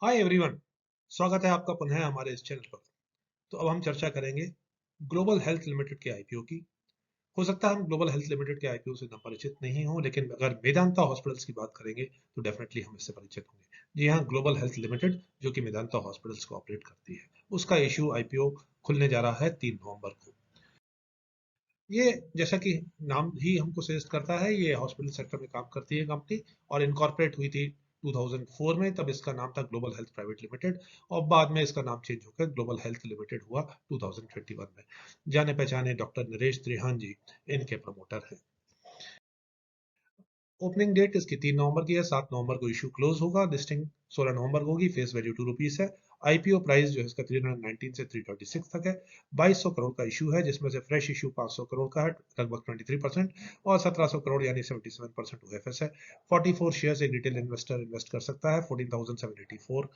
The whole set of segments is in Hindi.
हाय एवरीवन, स्वागत है आपका पुनः हमारे इस चैनल पर। तो अब हम चर्चा करेंगे ग्लोबल हेल्थ लिमिटेड के आईपीओ की। हो सकता है हम ग्लोबल हेल्थ लिमिटेड के आईपीओ से न परिचित नहीं हो, लेकिन अगर मेदांता हॉस्पिटल्स की बात करेंगे तो डेफिनेटली हम इससे परिचित होंगे। जी हाँ, ग्लोबल हेल्थ लिमिटेड जो कि मेदांता हॉस्पिटल्स को ऑपरेट करती है, उसका इशू आईपीओ खुलने जा रहा है 3 नवंबर को। ये जैसा कि नाम ही हमको सजेस्ट करता है, ये हॉस्पिटल सेक्टर में काम करती है कंपनी और इनकॉर्पोरेट हुई थी 2004 में। तब इसका नाम था ग्लोबल हेल्थ प्राइवेट लिमिटेड और बाद में इसका नाम चेंज होकर ग्लोबल हेल्थ लिमिटेड हुआ 2021 में। जाने पहचाने डॉक्टर नरेश त्रिहान जी इनके प्रमोटर हैं। ओपनिंग डेट इसकी 3 नवंबर की है, 7 नवंबर को इशू क्लोज होगा। लिस्टिंग 16 नवंबर को होगी। फेस वैल्यू ₹2 है। आईपीओ प्राइस जो है इसका 319 से 326 तक है। 2200 करोड़ का इशू है, जिसमें से फ्रेश इशू 500 करोड़ का है, लगभग 23%, और 1700 करोड़ यानी 77% ओएफएस है। 44 शेयर एक रिटेल इन्वेस्टर इन्वेस्ट कर सकता है 14,784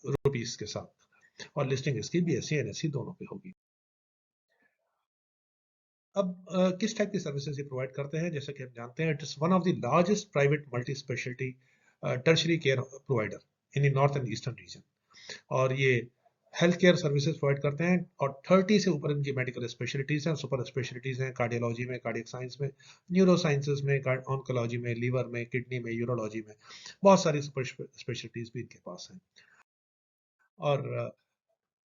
रुपीस के साथ, और लिस्टिंग इसकी बीएसई एनएसई दोनों पे होगी। अब किस टाइप की सर्विसेज ये प्रोवाइड करते हैं, जैसे कि हम जानते हैं, it is one of the largest private multi speciality tertiary care provider in the north and eastern region. और ये हेल्थ केयर सर्विसेज प्रोवाइड करते हैं, और 30 से ऊपर इनकी मेडिकल स्पेशलिटीज हैं, सुपर स्पेशलिटीज हैं, कार्डियोलॉजी में, कार्डियक साइंस में, न्यूरो साइंसेज में, ऑन्कोलॉजी में, लीवर में, किडनी में, यूरोलॉजी में, बहुत सारी सुपर स्पेशलिटीज भी इनके पास हैं। और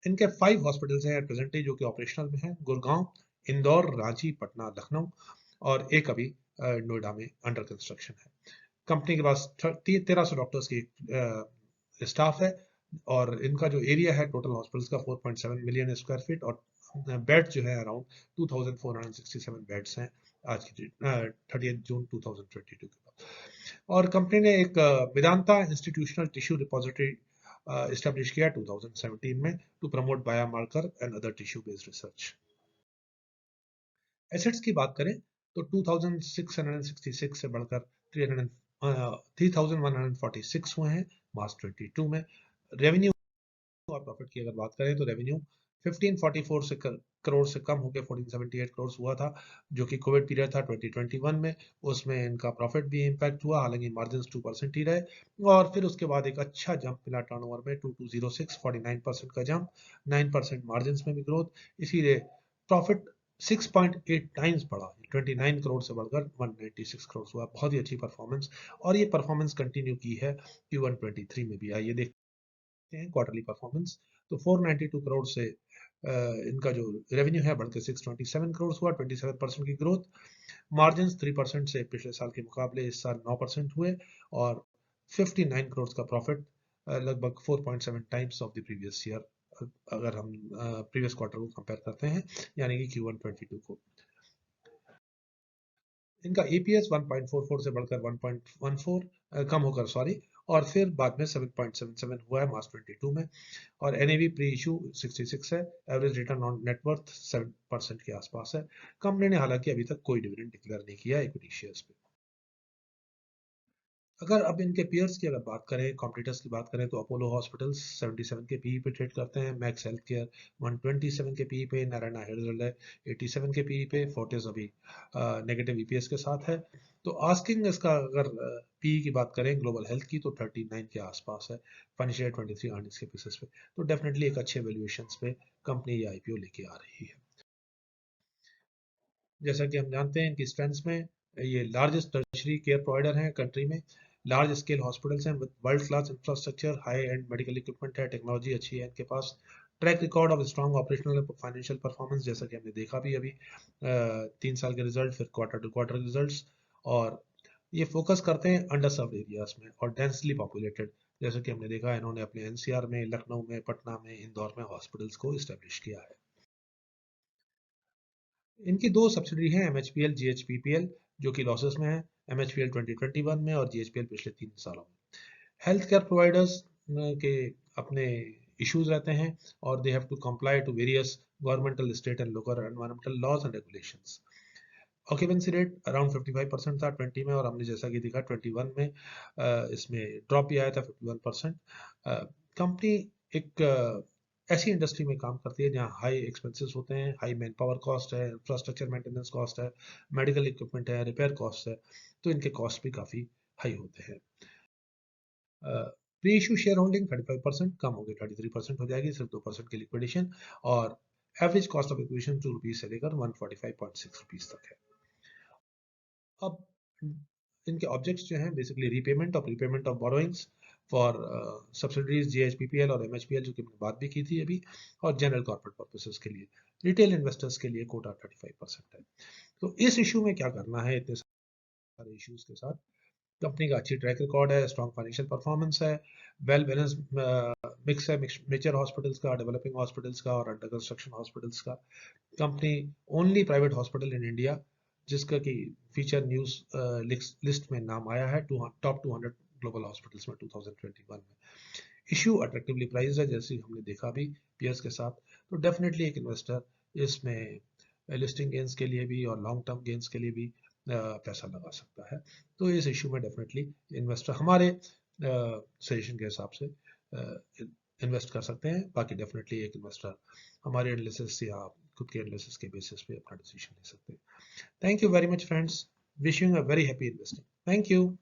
इनके 5 हॉस्पिटल्स हैं प्रेजेंटली जो कि ऑपरेशनल में हैं: गुड़गांव, इंदौर, रांची, पटना, लखनऊ, और एक अभी नोएडा में अंडर कंस्ट्रक्शन है। कंपनी के पास 1300 डॉक्टर्स की स्टाफ है, और इनका जो एरिया है टोटल हॉस्पिटल्स का 4.7 मिलियन स्क्वायर फीट, और बेड जो है अराउंड 2467 बेड्स हैं आज की 30 जून 2022 के बाद। और कंपनी ने एक Vedanta institutional tissue repository establish किया 2017 में, to promote biomarker and other tissue based research. Assets की बात करें तो 2666 से बढ़कर 3146 हुए हैं मार्च 22 में। रेवेन्यू और प्रॉफिट की अगर बात करें तो रेवेन्यू 1544 करोड़ से कम होकर 1478 करोड़ हुआ था, जो कि कोविड पीरियड था 2021 में। उसमें इनका प्रॉफिट भी इम्पैक्ट हुआ, हालांकि मार्जिन 2% ही रहे। और फिर उसके बाद एक अच्छा जंप मिला टर्नओवर में, 2206, 49% का जंप, 9% मार्जिन में भी ग्रोथ। इसीलिए प्रॉफिट 6.8 टाइम्स बढ़ा, 29 करोड़ से बढ़कर 196 करोड़ हुआ। बहुत ही अच्छी परफॉर्मेंस, और ये परफॉर्मेंस कंटिन्यू की है Q1 23 में भी। आइए देखते हैं क्वार्टरली परफॉर्मेंस। तो 492 करोड़ से इनका जो रेवेन्यू है बढ़ के 627 करोड़ हुआ, 27% की ग्रोथ। मार्जिन 3% से पिछले साल के मुकाबले इस साल 9% हुए, और 59 करोड़ का प्रॉफिट, लगभग 4.7 times of the previous year, अगर हम प्रीवियस क्वार्टर को कंपेयर करते हैं, यानी कि Q1 22 को। इनका ईपीएस 1.44 से बढ़कर 1.14, कम होकर सॉरी, और फिर बाद में 7.77 हुआ है मार्च 22 में। और एनएवी प्री इशू 66 है। एवरेज रिटर्न ऑन नेटवर्थ 7% के आसपास है। कंपनी ने हालांकि अभी तक कोई डिविडेंड डिक्लेयर नहीं किया इक्विटी शेयर्स पे। अगर अब इनके पेयर्स की अगर बात करें, कॉम्पिटिटर्स की बात करें, तो अपोलो हॉस्पिटल्स 77 के पीई पे ट्रेड करते हैं, मैक्स हेल्थ केयर 127 के पीई पे, नारायणा हृदय 87 के पीई पे, फोर्टिस अभी नेगेटिव ईपीएस के साथ है। तो आस्किंग इसका अगर पीई की बात करें ग्लोबल हेल्थ की, तो 39 के आसपास है फाइनेंशियल 23 अर्निंग्स के बेसिस पे। तो डेफिनेटली एक अच्छे वैल्यूएशंस पे कंपनी ये आईपीओ लेके आ रही है। जैसा कि हम जानते हैं इनकी स्ट्रेंथ्स में, ये लार्जेस्ट टर्शरी केयर प्रोवाइडर हैं कंट्री में। लार्ज स्केल हॉस्पिटल्स हैं, world class infrastructure, high end medical equipment है, टेक्नोलॉजी अच्छी है इनके पास। Track record of strong operational financial performance, जैसा कि हमने देखा भी अभी 3 साल के रिजल्ट, फिर क्वार्टर टू क्वार्टर रिजल्ट्स। और ये फोकस करते हैं अंडर सर्व एरियाज में और डेंसली पॉपुलेटेड, जैसे कि हमने देखा इन्होंने अपने एनसीआर में, लखनऊ में, पटना में, इंदौर में हॉस्पिटल्स को इस्टेब्लिश किया है। इनकी 2 सब्सिडरी हैं, एमएचपीएल, जीएचपीपीएल, जो कि लॉसेस में है। एमएचपीएल 2021 में और जीएचपीएल पिछले 3 सालों में। हेल्थ केयर प्रोवाइडर्स के अपने इश्यूज रहते हैं, और they have to comply to various governmental, state and local environmental laws and regulations. Occupancy rate around 55% था 20 में, और हमने जैसा कि देखा 21 में इसमें ड्रॉप भी आया था 51%। कंपनी एक ऐसी इंडस्ट्री में काम करती है जहाँ हाई एक्सपेंसेस होते हैं, हाई मैन पावर कॉस्ट है, इंफ्रास्ट्रक्चर मेंटेनेंस कॉस्ट है, मेडिकल इक्विपमेंट है, रिपेयर कॉस्ट है। तो इनके कॉस्ट भी काफ़ी हाई होते हैं। प्री इशू शेयर होल्डिंग 35% कम हो गई, 33% हो जाएगी, सिर्फ 2% की लिक्विडेशन, और average cost of acquisition 2 rupees से लेकर 145.6 रुपीज तक है। अब इनके ऑब्जेक्ट्स जो हैं basically repayment of borrowings for subsidies GHPPL और एमएचपीएल, जो कि मैंने बात भी की थी अभी, और जनरल कॉर्पोरेट पर्पसेस के लिए, रिटेल इन्वेस्टर्स के लिए कोटा 35% है। तो इस इशू में क्या करना है, इतने सारे इश्यूज के साथ? कंपनी का अच्छी ट्रैक रिकॉर्ड है, स्ट्रॉन्ग फाइनेंशियल परफॉर्मेंस है, वेल बैलेंस मिक्स है, मेजर हॉस्पिटल्स का, डेवलपिंग हॉस्पिटल्स का और अंडर कंस्ट्रक्शन हॉस्पिटल्स का। Company only private hospital in India जिसका कि फीचर न्यूज लिस्ट में नाम आया है टॉप 200 ग्लोबल हॉस्पिटल्स में 2021 में। इशू अट्रैक्टिवली प्राइस है, जैसे हमने देखा भी पीएस के साथ। तो डेफिनेटली एक इन्वेस्टर इसमें लिस्टिंग गेन्स के लिए भी और लॉन्ग टर्म गेन्स के लिए भी पैसा लगा सकता है। तो इस इशू में डेफिनेटली इन्वेस्टर हमारे सजेशन के हिसाब से इन्वेस्ट कर सकते हैं। बाकी डेफिनेटली एक इन्वेस्टर हमारे एनालिसिस या खुद के एनालिसिस के बेसिस पे अपना डिसीजन ले सकते हैं। Thank you very much friends, wishing a very happy investing. Thank you.